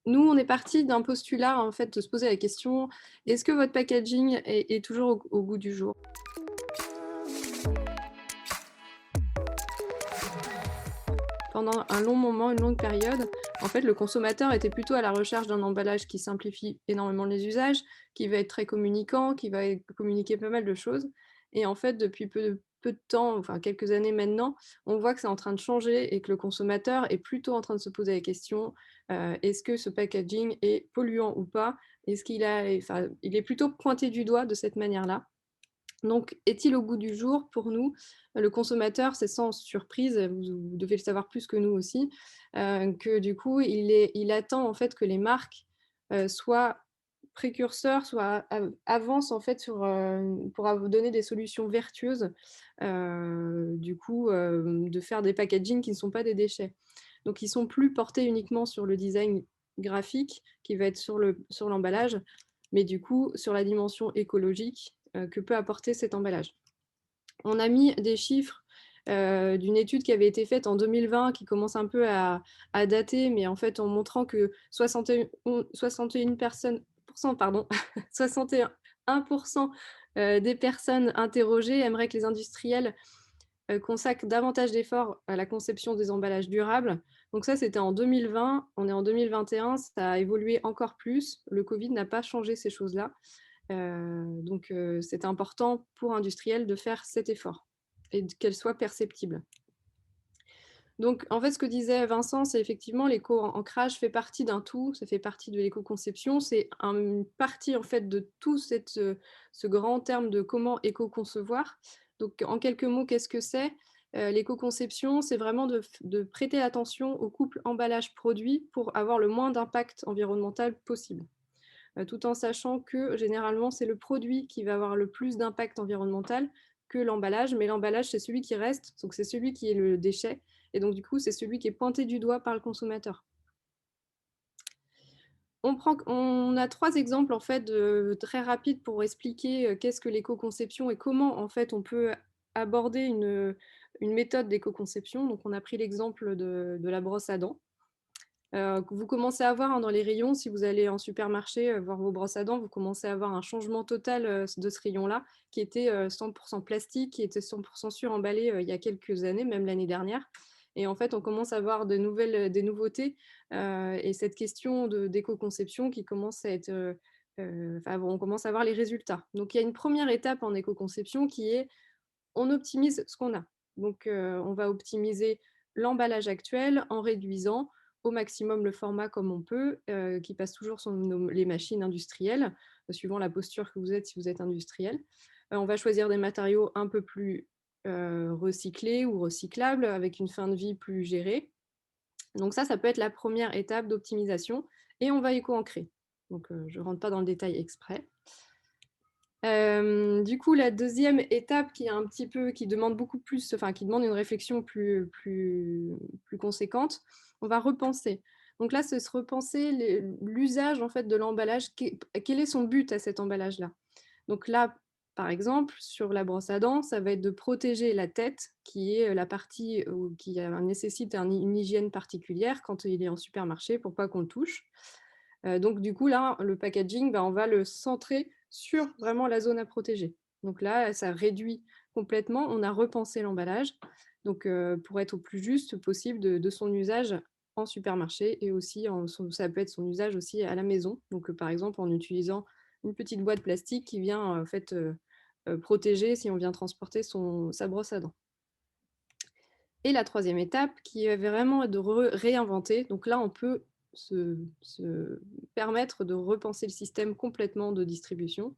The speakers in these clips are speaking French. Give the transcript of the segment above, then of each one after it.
Nous, on est parti d'un postulat, en fait, de se poser la question: «Est-ce que votre packaging est toujours au goût du jour?» Pendant un long moment, une longue période, en fait, le consommateur était plutôt à la recherche d'un emballage qui simplifie énormément les usages, qui va être très communicant, qui va communiquer pas mal de choses. Et en fait, depuis peu de temps, enfin quelques années maintenant, on voit que c'est en train de changer et que le consommateur est plutôt en train de se poser la question, est-ce que ce packaging est polluant ou pas? Est-ce qu'il a enfin, il est plutôt pointé du doigt de cette manière-là. Donc, est-il au goût du jour? Pour nous, le consommateur, c'est sans surprise, vous devez le savoir plus que nous aussi, que du coup, il attend en fait que les marques, soient précurseurs, soient avancent en fait pour donner des solutions vertueuses, du coup, de faire des packagings qui ne sont pas des déchets. Donc ils sont plus portés uniquement sur le design graphique qui va être sur l'emballage, mais du coup sur la dimension écologique, que peut apporter cet emballage. On a mis des chiffres, d'une étude qui avait été faite en 2020 qui commence un peu à dater, mais en fait en montrant que 61 personnes pardon, 61 des personnes interrogées aimeraient que les industriels consacre davantage d'efforts à la conception des emballages durables. Donc ça, c'était en 2020. On est en 2021, ça a évolué encore plus. Le Covid n'a pas changé ces choses-là. Donc c'est important pour industriels de faire cet effort et qu'elle soit perceptible. Donc en fait, ce que disait Vincent, c'est effectivement l'éco-ancrage fait partie d'un tout, ça fait partie de l'éco-conception. C'est une partie en fait de tout ce grand terme de comment éco-concevoir. Donc en quelques mots, qu'est-ce que c'est? L'éco-conception, c'est vraiment de prêter attention au couple emballage-produit pour avoir le moins d'impact environnemental possible. Tout en sachant que généralement, c'est le produit qui va avoir le plus d'impact environnemental que l'emballage, mais l'emballage, c'est celui qui reste, donc c'est celui qui est le déchet, et donc du coup, c'est celui qui est pointé du doigt par le consommateur. On a trois exemples en fait très rapides pour expliquer qu'est-ce que l'éco-conception et comment en fait on peut aborder une méthode d'éco-conception. Donc on a pris l'exemple de la brosse à dents. Que vous commencez à voir, hein, dans les rayons, si vous allez en supermarché, voir vos brosses à dents, vous commencez à avoir un changement total, de ce rayon-là, qui était, 100 plastique, qui était 100 suremballé, il y a quelques années, même l'année dernière. Et en fait, on commence à avoir des nouveautés, et cette question d'éco-conception qui commence à être, enfin bon, on commence à voir les résultats. Donc il y a une première étape en éco-conception qui est: on optimise ce qu'on a. Donc, on va optimiser l'emballage actuel en réduisant au maximum le format comme on peut, qui passe toujours sur les machines industrielles, suivant la posture que vous êtes si vous êtes industriel. On va choisir des matériaux un peu plus recyclés ou recyclables avec une fin de vie plus gérée. Donc ça peut être la première étape d'optimisation et on va éco-ancrer. Donc, je ne rentre pas dans le détail exprès. Du coup, la deuxième étape qui demande beaucoup plus, enfin qui demande une réflexion plus conséquente, on va repenser. Donc là, c'est se repenser l'usage en fait de l'emballage. Quel est son but à cet emballage-là? Donc là, par exemple, sur la brosse à dents, ça va être de protéger la tête, qui est la partie qui nécessite une hygiène particulière quand il est en supermarché pour pas qu'on le touche. Donc du coup, là, le packaging, on va le centrer sur vraiment la zone à protéger. Donc là, ça réduit complètement. On a repensé l'emballage, donc pour être au plus juste possible de son usage en supermarché et aussi ça peut être son usage aussi à la maison. Donc par exemple, en utilisant une petite boîte plastique qui vient en fait protéger si on vient transporter sa brosse à dents. Et la troisième étape qui est vraiment de réinventer. Donc là, on peut se permettre de repenser le système complètement de distribution.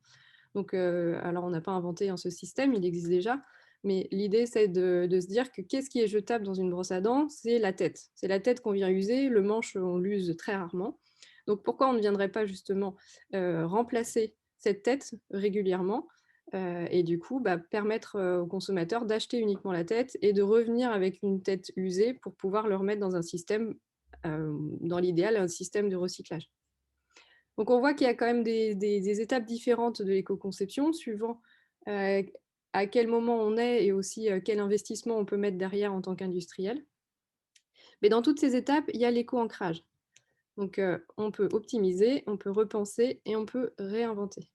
Donc, alors on n'a pas inventé, hein, ce système, il existe déjà, mais l'idée c'est de se dire que qu'est-ce qui est jetable dans une brosse à dents? C'est la tête. C'est la tête qu'on vient user, le manche on l'use très rarement. Donc pourquoi on ne viendrait pas justement remplacer cette tête régulièrement, et du coup permettre aux consommateurs d'acheter uniquement la tête et de revenir avec une tête usée pour pouvoir le remettre dans un système, dans l'idéal, un système de recyclage. Donc on voit qu'il y a quand même des étapes différentes de l'éco-conception suivant à quel moment on est et aussi quel investissement on peut mettre derrière en tant qu'industriel. Mais dans toutes ces étapes, il y a l'éco-ancrage. Donc, on peut optimiser, on peut repenser et on peut réinventer.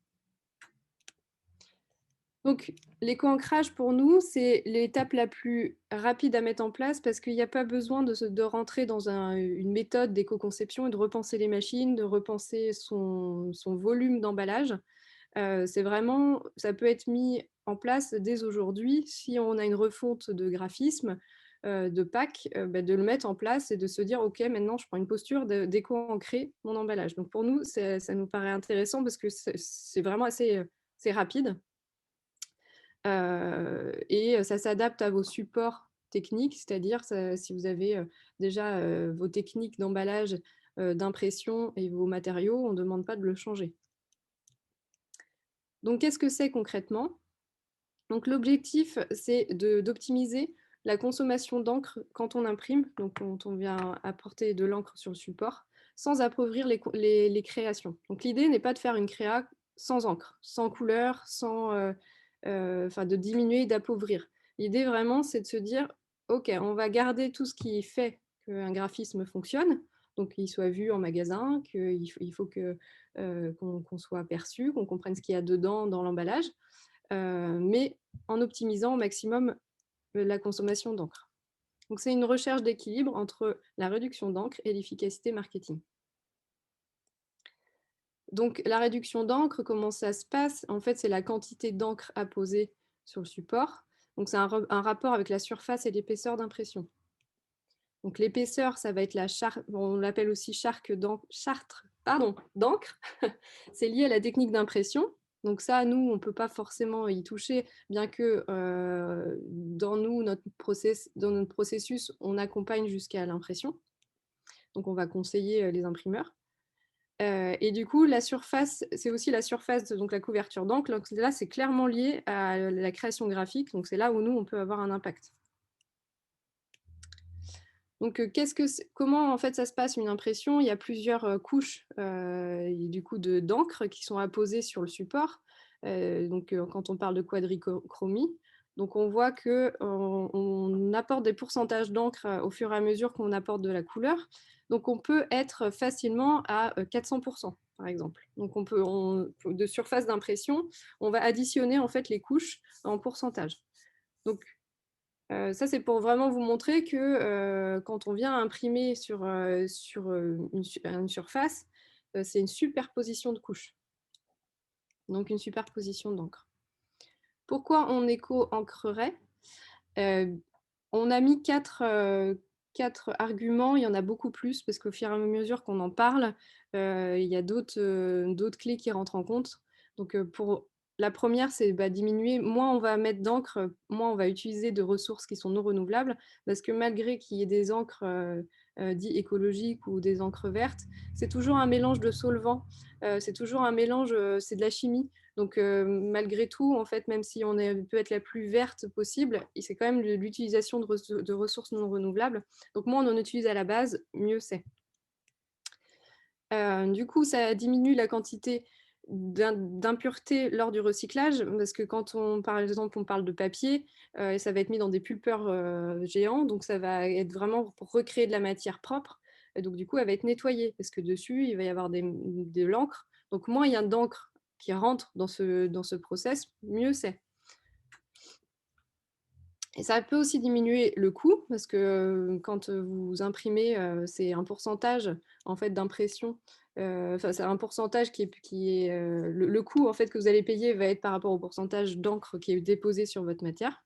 Donc, l'éco-ancrage pour nous, c'est l'étape la plus rapide à mettre en place parce qu'il n'y a pas besoin de rentrer dans une méthode d'éco-conception et de repenser les machines, de repenser son volume d'emballage. C'est vraiment, ça peut être mis en place dès aujourd'hui si on a une refonte de graphisme, de pack, de le mettre en place et de se dire ok, maintenant je prends une posture d'éco-ancrer mon emballage. Donc pour nous, ça nous paraît intéressant parce que c'est vraiment assez c'est rapide et ça s'adapte à vos supports techniques, c'est-à-dire si vous avez déjà vos techniques d'emballage, d'impression et vos matériaux, on ne demande pas de le changer. Donc qu'est-ce que c'est concrètement? Donc l'objectif, c'est d'optimiser la consommation d'encre quand on imprime, donc quand on vient apporter de l'encre sur le support, sans appauvrir les créations. Donc l'idée n'est pas de faire une créa sans encre, sans couleur, de diminuer, d'appauvrir. L'idée vraiment, c'est de se dire, ok, on va garder tout ce qui fait qu'un graphisme fonctionne, donc qu'il soit vu en magasin, qu'il faut qu'on soit aperçu, qu'on comprenne ce qu'il y a dedans dans l'emballage, mais en optimisant au maximum la consommation d'encre. Donc c'est une recherche d'équilibre entre la réduction d'encre et l'efficacité marketing. Donc la réduction d'encre, comment ça se passe? En fait, c'est la quantité d'encre apposée sur le support. Donc c'est un rapport avec la surface et l'épaisseur d'impression. Donc l'épaisseur, ça va être on l'appelle aussi chartre d'encre. C'est lié à la technique d'impression. Donc ça, nous, on ne peut pas forcément y toucher, bien que dans notre processus, on accompagne jusqu'à l'impression. Donc on va conseiller les imprimeurs. Et du coup, la surface, c'est aussi la surface, donc la couverture d'encre. Là, c'est clairement lié à la création graphique. Donc c'est là où nous, on peut avoir un impact. Donc, comment en fait ça se passe une impression? Il y a plusieurs couches du coup d'encre qui sont apposées sur le support. Quand on parle de quadrichromie, donc on voit que on apporte des pourcentages d'encre au fur et à mesure qu'on apporte de la couleur. Donc on peut être facilement à 400%, par exemple. Donc de surface d'impression, on va additionner en fait les couches en pourcentage. Donc ça, c'est pour vraiment vous montrer que quand on vient imprimer sur une surface, c'est une superposition de couches, donc une superposition d'encre. Pourquoi on éco-ancrerait? On a mis quatre arguments, il y en a beaucoup plus, parce qu'au fur et à mesure qu'on en parle, il y a d'autres clés qui rentrent en compte. Donc, la première, c'est diminuer. Moins on va mettre d'encre, moins on va utiliser de ressources qui sont non renouvelables, parce que malgré qu'il y ait des encres dites écologiques ou des encres vertes, c'est toujours un mélange de solvants, c'est toujours un mélange, c'est de la chimie. Donc, malgré tout, en fait, même si peut être la plus verte possible, c'est quand même l'utilisation de ressources non renouvelables. Donc, moins on en utilise à la base, mieux c'est. Du coup, ça diminue la quantité d'impuretés lors du recyclage, parce que quand par exemple, on parle de papier, ça va être mis dans des pulpeurs géants, donc ça va être vraiment pour recréer de la matière propre. Et donc, du coup, elle va être nettoyée, parce que dessus, il va y avoir de l'encre. Donc, moins il y a d'encre qui rentre dans ce process, mieux c'est. Et ça peut aussi diminuer le coût, parce que quand vous imprimez, c'est un pourcentage en fait d'impression. C'est un pourcentage qui est le coût en fait que vous allez payer va être par rapport au pourcentage d'encre qui est déposé sur votre matière.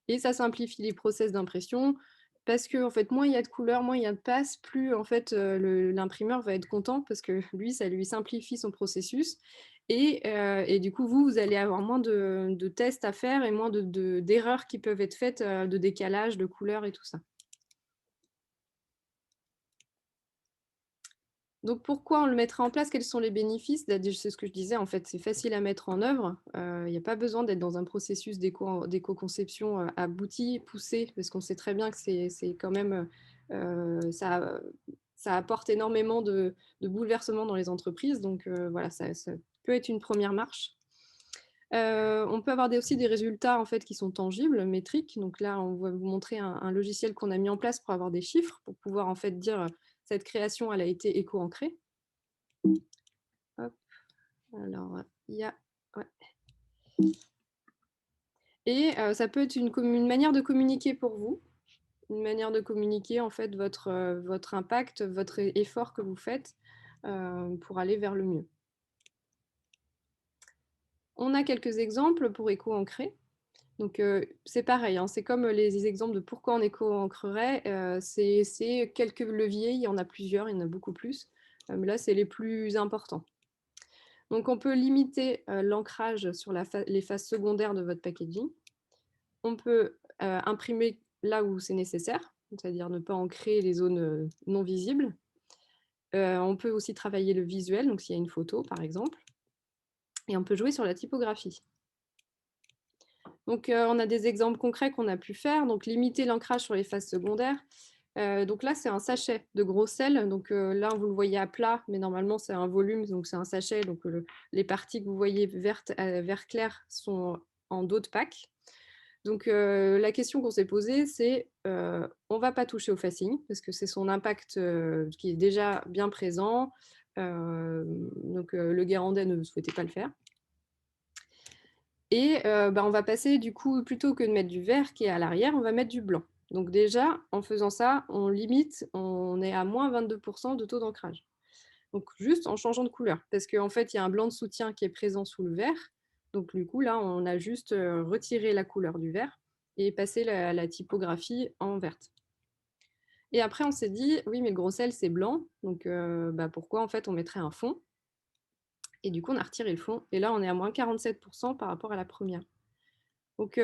Et ça simplifie les process d'impression parce que en fait, moins il y a de couleurs, moins il y a de passes, plus en fait l'imprimeur va être content parce que lui, ça lui simplifie son processus. Et du coup, vous allez avoir moins de tests à faire et moins d'erreurs qui peuvent être faites, de décalage, de couleurs et tout ça. Donc pourquoi on le mettrait en place? Quels sont les bénéfices? C'est ce que je disais, en fait, c'est facile à mettre en œuvre. Il n'y a pas besoin d'être dans un processus d'éco-conception abouti, poussé, parce qu'on sait très bien que c'est quand même, ça apporte énormément de bouleversements dans les entreprises. Donc voilà, ça peut être une première marche. On peut avoir aussi des résultats en fait, qui sont tangibles, métriques. Donc là, on va vous montrer un logiciel qu'on a mis en place pour avoir des chiffres, pour pouvoir en fait dire cette création, elle a été éco-ancrée. Hop, alors, il y a... ouais. Et ça peut être une manière de communiquer pour vous, une manière de communiquer en fait votre impact, votre effort que vous faites pour aller vers le mieux. On a quelques exemples pour éco-ancrer. Donc c'est pareil, hein, c'est comme les exemples de pourquoi on éco-ancrerait, c'est quelques leviers, il y en a plusieurs, il y en a beaucoup plus. Mais là, c'est les plus importants. Donc on peut limiter l'ancrage sur les faces secondaires de votre packaging. On peut imprimer là où c'est nécessaire, c'est-à-dire ne pas ancrer les zones non visibles. On peut aussi travailler le visuel, donc s'il y a une photo par exemple. Et on peut jouer sur la typographie. Donc on a des exemples concrets qu'on a pu faire, donc limiter l'ancrage sur les faces secondaires. Donc là, c'est un sachet de gros sel. Donc là, vous le voyez à plat, mais normalement, c'est un volume, donc c'est un sachet. Donc les parties que vous voyez vert clair sont en dos de pack. Donc la question qu'on s'est posée, c'est on ne va pas toucher au facing parce que c'est son impact qui est déjà bien présent. Donc le Guérandais ne souhaitait pas le faire. Et on va passer du coup, plutôt que de mettre du vert qui est à l'arrière, on va mettre du blanc. Donc déjà, en faisant ça, on limite, on est à moins 22% de taux d'ancrage. Donc juste en changeant de couleur, parce qu'en fait, il y a un blanc de soutien qui est présent sous le vert. Donc du coup, là, on a juste retiré la couleur du vert et passé la typographie en verte. Et après, on s'est dit, oui, mais le gros sel, c'est blanc. Donc pourquoi en fait on mettrait un fond? Et du coup, on a retiré le fond. Et là, on est à moins 47% par rapport à la première. Donc,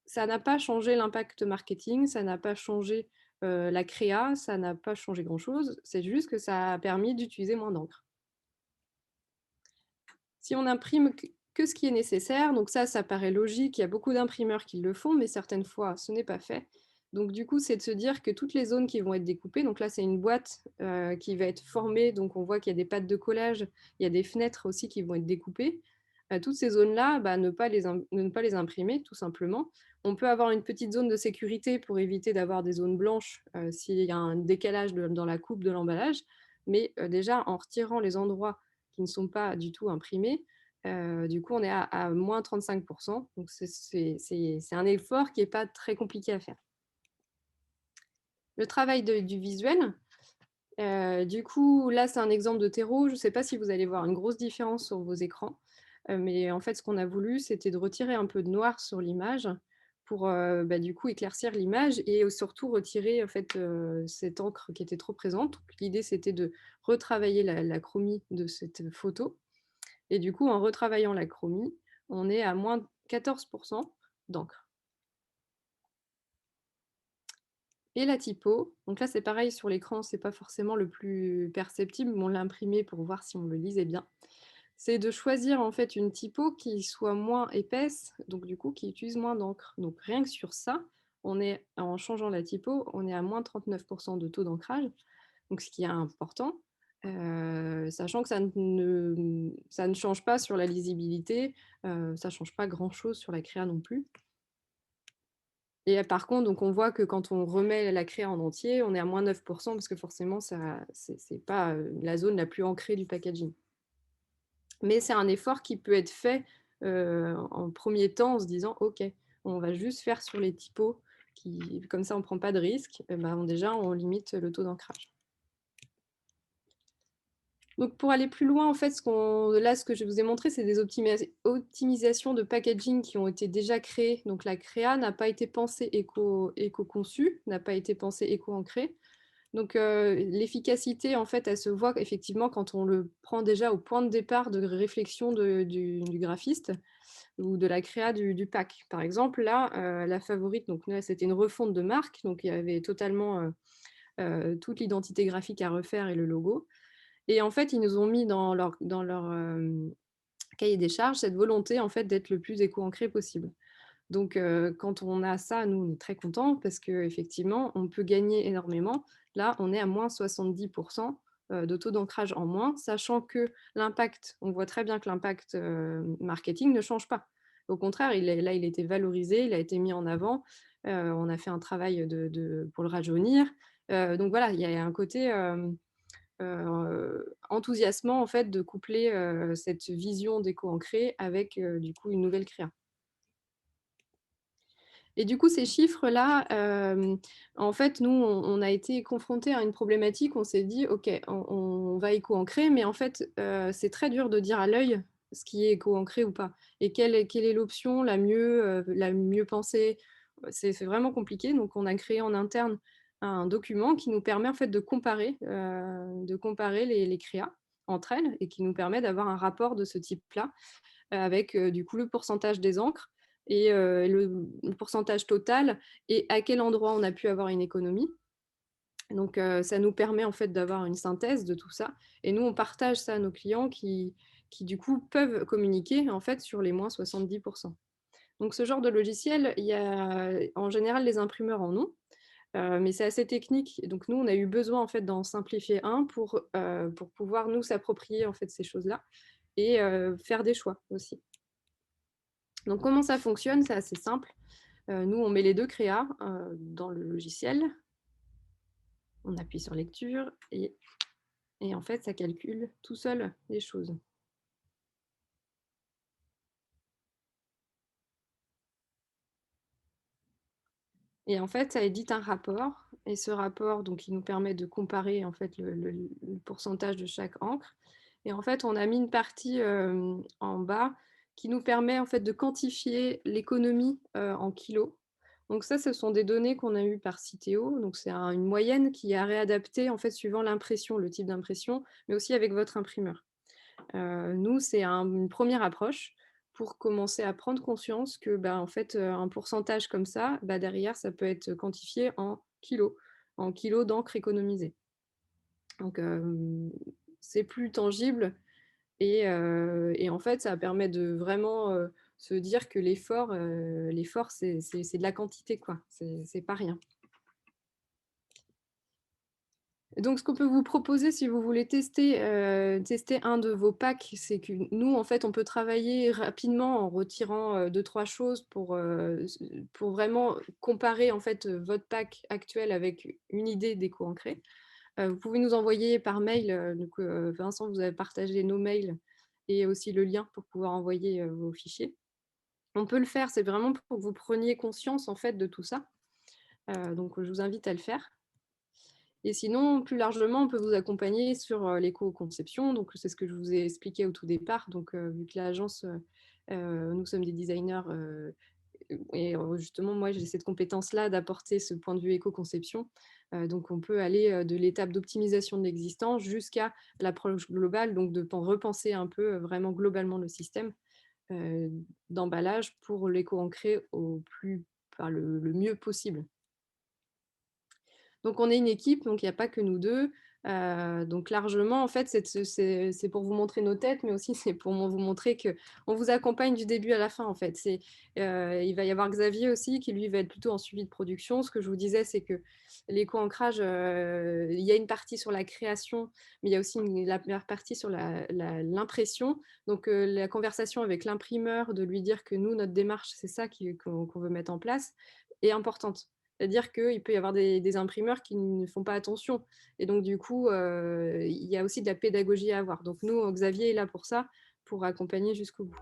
ça n'a pas changé l'impact marketing, ça n'a pas changé la créa, ça n'a pas changé grand-chose. C'est juste que ça a permis d'utiliser moins d'encre. Si on imprime que ce qui est nécessaire, donc ça paraît logique, il y a beaucoup d'imprimeurs qui le font, mais certaines fois, ce n'est pas fait. Donc du coup, c'est de se dire que toutes les zones qui vont être découpées, donc là c'est une boîte qui va être formée, donc on voit qu'il y a des pattes de collage, il y a des fenêtres aussi qui vont être découpées. Toutes ces zones-là, ne pas les imprimer tout simplement. On peut avoir une petite zone de sécurité pour éviter d'avoir des zones blanches s'il y a un décalage dans la coupe de l'emballage, mais déjà en retirant les endroits qui ne sont pas du tout imprimés, du coup on est à moins 35%, donc c'est un effort qui n'est pas très compliqué à faire. Le travail du visuel, du coup, là, c'est un exemple de terreau. Je ne sais pas si vous allez voir une grosse différence sur vos écrans, mais en fait, ce qu'on a voulu, c'était de retirer un peu de noir sur l'image pour du coup éclaircir l'image et surtout retirer en fait cette encre qui était trop présente. L'idée, c'était de retravailler la chromie de cette photo. Et du coup, en retravaillant la chromie, on est à moins 14% d'encre. Et la typo, donc là c'est pareil sur l'écran, c'est pas forcément le plus perceptible, mais on l'a imprimé pour voir si on le lisait bien. C'est de choisir en fait une typo qui soit moins épaisse, donc du coup qui utilise moins d'encre. Donc rien que sur ça, on est, en changeant la typo, on est à moins 39% de taux d'ancrage, donc ce qui est important, sachant que ça ne change pas sur la lisibilité, ça ne change pas grand-chose sur la créa non plus. Et par contre, donc on voit que quand on remet la créa en entier, on est à moins 9% parce que forcément, c'est pas la zone la plus ancrée du packaging. Mais c'est un effort qui peut être fait en premier temps en se disant « Ok, on va juste faire sur les typos, comme ça on ne prend pas de risque. » Déjà, on limite le taux d'ancrage. Donc pour aller plus loin, en fait, ce que je vous ai montré, c'est des optimisations de packaging qui ont été déjà créées. Donc la créa n'a pas été pensée éco-conçue, n'a pas été pensée éco-ancrée. Donc l'efficacité, en fait, elle se voit effectivement quand on le prend déjà au point de départ de réflexion du graphiste ou de la créa du pack. Par exemple, là, la favorite, donc c'était une refonte de marque, donc il y avait totalement toute l'identité graphique à refaire et le logo. Et en fait, ils nous ont mis dans leur cahier des charges cette volonté en fait d'être le plus éco-ancré possible. Donc, quand on a ça, nous, on est très contents parce qu'effectivement, on peut gagner énormément. Là, on est à moins 70% de taux d'ancrage en moins, sachant que l'impact, on voit très bien que l'impact marketing ne change pas. Au contraire, il a été valorisé, il a été mis en avant. On a fait un travail pour le rajeunir. Donc voilà, il y a un côté enthousiasmant en fait de coupler cette vision d'éco-ancré avec du coup une nouvelle créa. Et du coup, ces chiffres-là, en fait, nous, on a été confrontés à une problématique. On s'est dit, OK, on va éco-ancrer, mais en fait, c'est très dur de dire à l'œil ce qui est éco-ancré ou pas. Et quelle est l'option la mieux pensée? C'est vraiment compliqué. Donc, on a créé en interne un document qui nous permet en fait de comparer les créas entre elles et qui nous permet d'avoir un rapport de ce type-là avec du coup le pourcentage des encres et le pourcentage total et à quel endroit on a pu avoir une économie. Donc ça nous permet en fait d'avoir une synthèse de tout ça et nous on partage ça à nos clients qui du coup peuvent communiquer en fait sur les moins 70. Donc ce genre de logiciel, il y a en général les imprimeurs en ont, mais c'est assez technique. Donc nous, on a eu besoin en fait d'en simplifier un pour pouvoir nous s'approprier en fait ces choses-là et faire des choix aussi. Donc comment ça fonctionne? C'est assez simple. Nous, on met les 2 créas dans le logiciel. On appuie sur lecture et en fait, ça calcule tout seul les choses. Et en fait, ça édite un rapport et ce rapport, donc il nous permet de comparer en fait le pourcentage de chaque encre. Et en fait, on a mis une partie en bas qui nous permet en fait de quantifier l'économie en kilos. Donc ça, ce sont des données qu'on a eues par Citeo. Donc c'est une moyenne qui est réadaptée en fait suivant l'impression, le type d'impression, mais aussi avec votre imprimeur. Nous, c'est une première approche pour commencer à prendre conscience que, bah, en fait, un pourcentage comme ça, bah, derrière, ça peut être quantifié en kilos d'encre économisée. Donc, c'est plus tangible et en fait, ça permet de vraiment se dire que l'effort, c'est de la quantité, quoi. C'est pas rien. Donc, ce qu'on peut vous proposer si vous voulez tester un de vos packs, c'est que nous, en fait, on peut travailler rapidement en retirant 2-3 choses pour vraiment comparer en fait votre pack actuel avec une idée d'éco-ancré. Vous pouvez nous envoyer par mail, donc Vincent vous avez partagé nos mails et aussi le lien pour pouvoir envoyer vos fichiers. On peut le faire, c'est vraiment pour que vous preniez conscience en fait de tout ça. Donc je vous invite à le faire. Et sinon, plus largement, on peut vous accompagner sur l'éco-conception. Donc, c'est ce que je vous ai expliqué au tout départ. Donc, vu que l'agence, nous sommes des designers et justement, moi, j'ai cette compétence-là d'apporter ce point de vue éco-conception. Donc, on peut aller de l'étape d'optimisation de l'existant jusqu'à l'approche globale, donc de repenser un peu vraiment globalement le système d'emballage pour l'éco-ancrer le mieux possible. Donc on est une équipe, donc il n'y a pas que nous deux. Donc largement, en fait, c'est pour vous montrer nos têtes, mais aussi c'est pour vous montrer qu'on vous accompagne du début à la fin, en fait. Il va y avoir Xavier aussi, qui lui va être plutôt en suivi de production. Ce que je vous disais, c'est que l'éco-ancrage, il y a une partie sur la création, mais il y a aussi la partie sur l'impression. Donc la conversation avec l'imprimeur, de lui dire que nous, notre démarche, c'est ça qu'on veut mettre en place, est importante. C'est-à-dire qu'il peut y avoir des imprimeurs qui ne font pas attention. Et donc, du coup, il y a aussi de la pédagogie à avoir. Donc, nous, Xavier est là pour ça, pour accompagner jusqu'au bout.